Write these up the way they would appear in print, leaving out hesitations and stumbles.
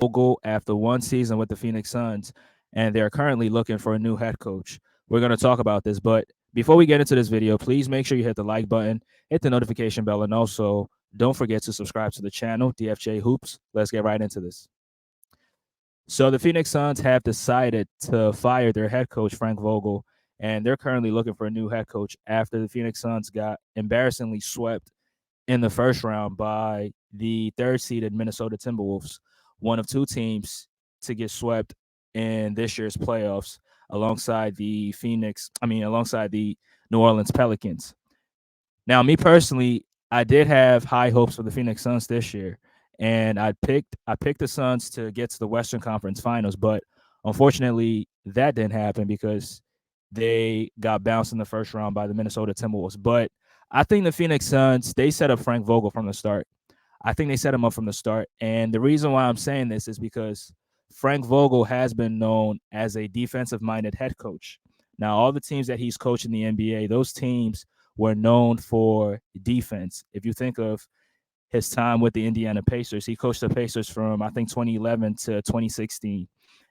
Vogel after one season with the Phoenix Suns, and they're currently looking for a new head coach. We're going to talk about this, but before we get into this video, please make sure you hit the like button, hit the notification bell, and also don't forget to subscribe to the channel, DFJ Hoops. Let's get right into this. So the Phoenix Suns have decided to fire their head coach, Frank Vogel, and they're currently looking for a new head coach after the Phoenix Suns got embarrassingly swept in the first round by the third seeded Minnesota Timberwolves, one of two teams to get swept in this year's playoffs alongside the New Orleans Pelicans. Now, me personally, I did have high hopes for the Phoenix Suns this year, and I picked the Suns to get to the Western Conference Finals, but unfortunately, that didn't happen because they got bounced in the first round by the Minnesota Timberwolves. But I think the Phoenix Suns, they set up Frank Vogel from the start. I think they set him up from the start, and the reason why I'm saying this is because Frank Vogel has been known as a defensive-minded head coach. Now, all the teams that he's coached in the NBA, those teams were known for defense. If you think of his time with the Indiana Pacers, he coached the Pacers from I think 2011 to 2016.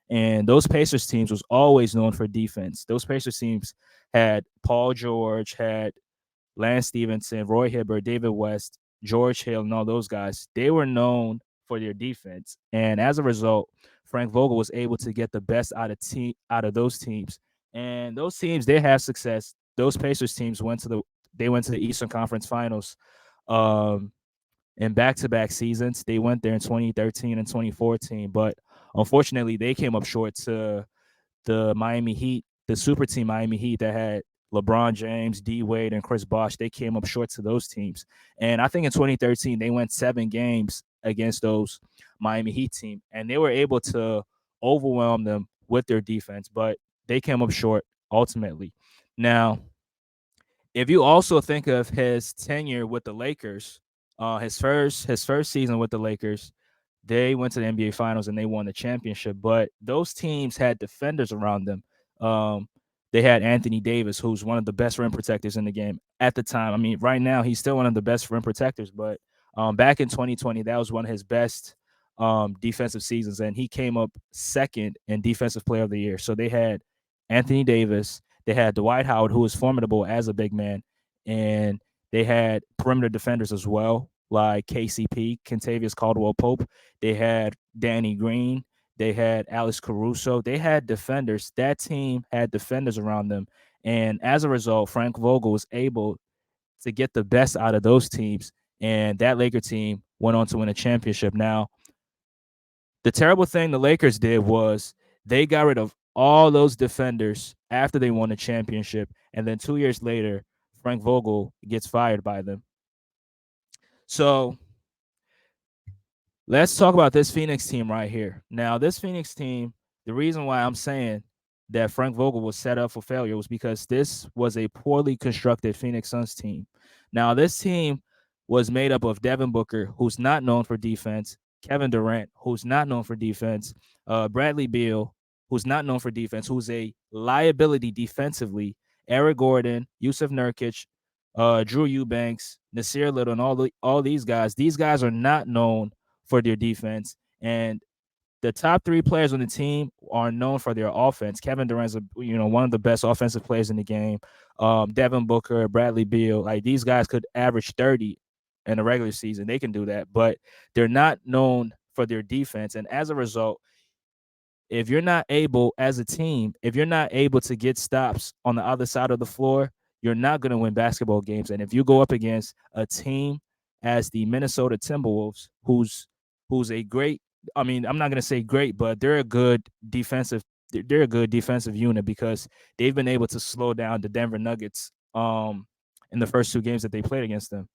And those Pacers teams was always known for defense. Those Pacers teams had Paul George, had Lance Stevenson, Roy Hibbert, David West, George Hill, and all those guys. They were known for their defense. And as a result, Frank Vogel was able to get the best out of those teams. And those teams, they have success. Those Pacers teams went to the Eastern Conference Finals um, in back-to-back seasons. They went there in 2013 and 2014, but unfortunately, they came up short to the Miami Heat, the super team Miami Heat that had LeBron James, D Wade, and Chris Bosh. They came up short to those teams. And I think in 2013, they went 7 games against those Miami Heat team, and they were able to overwhelm them with their defense, but they came up short ultimately. Now, if you also think of his tenure with the Lakers, his first season with the Lakers, they went to the NBA Finals and they won the championship. But those teams had defenders around them. Um, they had Anthony Davis, who's one of the best rim protectors in the game at the time. I mean, right now he's still one of the best rim protectors, but back in 2020, that was one of his best defensive seasons, and he came up second in Defensive Player of the Year. So they had Anthony Davis, they had Dwight Howard, who was formidable as a big man, and they had perimeter defenders as well, like KCP, Kentavious Caldwell Pope. They had Danny Green. They had Alex Caruso. They had defenders. That team had defenders around them. And as a result, Frank Vogel was able to get the best out of those teams. And that Laker team went on to win a championship. Now, the terrible thing the Lakers did was they got rid of all those defenders after they won the championship. And then 2 years later, Frank Vogel gets fired by them. So let's talk about this Phoenix team right here. Now, this Phoenix team, the reason why I'm saying that Frank Vogel was set up for failure was because this was a poorly constructed Phoenix Suns team. Now, this team was made up of Devin Booker, who's not known for defense, Kevin Durant, who's not known for defense, Bradley Beal, who's not known for defense, who's a liability defensively, Eric Gordon, Yusuf Nurkic, Drew Eubanks, Nasir Little, and all these guys. These guys are not known for their defense, and the top 3 players on the team are known for their offense. Kevin Durant's one of the best offensive players in the game. Devin Booker, Bradley Beal, like these guys could average 30 in a regular season. They can do that, but they're not known for their defense. And as a result, if you're not able as a team, if you're not able to get stops on the other side of the floor, you're not going to win basketball games. And if you go up against a team as the Minnesota Timberwolves, who's a great, I mean, I'm not going to say great, but they're a good defensive unit because they've been able to slow down the Denver Nuggets in the first 2 games that they played against them.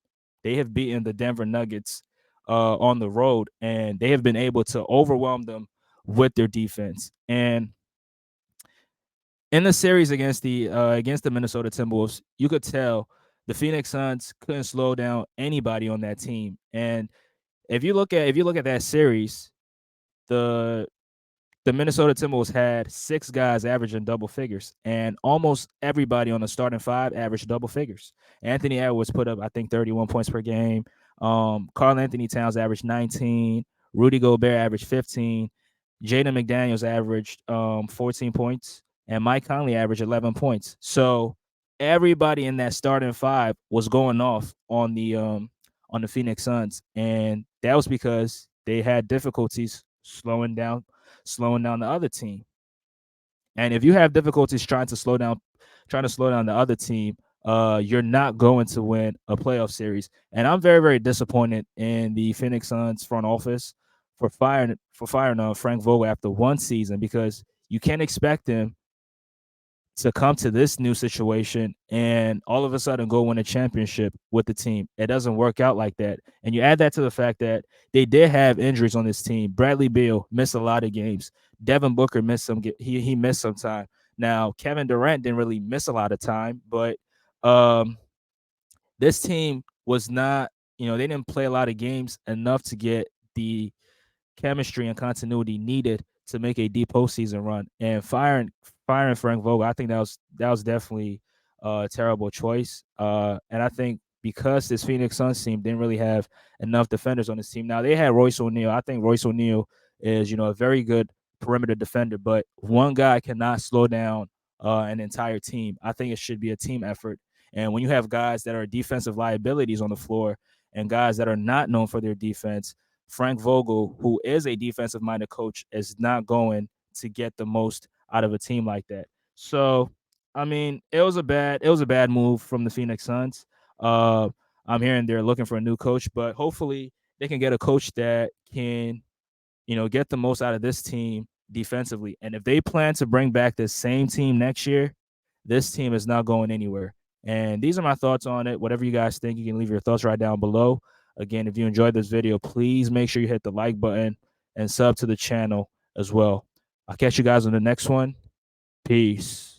They have beaten the Denver Nuggets on the road, and they have been able to overwhelm them with their defense. And in the series against the Minnesota Timberwolves, you could tell the Phoenix Suns couldn't slow down anybody on that team. And if you look at that series, the the Minnesota Timberwolves had 6 guys averaging double figures, and almost everybody on the starting 5 averaged double figures. Anthony Edwards put up, I think, 31 points per game. Carl Anthony Towns averaged 19. Rudy Gobert averaged 15. Jaden McDaniels averaged 14 points, and Mike Conley averaged 11 points. So everybody in that starting five was going off on the Phoenix Suns, and that was because they had difficulties slowing down the other team. And if you have difficulties trying to slow down the other team, you're not going to win a playoff series. And I'm very, very disappointed in the Phoenix Suns front office for firing Frank Vogel after one season, because you can't expect him to come to this new situation and all of a sudden go win a championship with the team. It doesn't work out like that. And you add that to the fact that they did have injuries on this team. Bradley Beal missed a lot of games. Devin Booker missed he missed some time. Now, Kevin Durant didn't really miss a lot of time, but um this team was not, they didn't play a lot of games enough to get the chemistry and continuity needed to make a deep postseason run. And firing Frank Vogel, I think that was definitely a terrible choice. And I think because this Phoenix Suns team didn't really have enough defenders on this team. Now they had Royce O'Neal. I think Royce O'Neal is a very good perimeter defender, but one guy cannot slow down an entire team. I think it should be a team effort. And when you have guys that are defensive liabilities on the floor and guys that are not known for their defense, Frank Vogel, who is a defensive minded coach, is not going to get the most out of a team like that. So, I mean, it was a bad move from the Phoenix Suns. Uh, I'm hearing they're looking for a new coach, but hopefully they can get a coach that can, get the most out of this team defensively. And if they plan to bring back this same team next year, this team is not going anywhere. And these are my thoughts on it. Whatever you guys think, you can leave your thoughts right down below. Again, if you enjoyed this video, please make sure you hit the like button and sub to the channel as well. I'll catch you guys on the next one. Peace.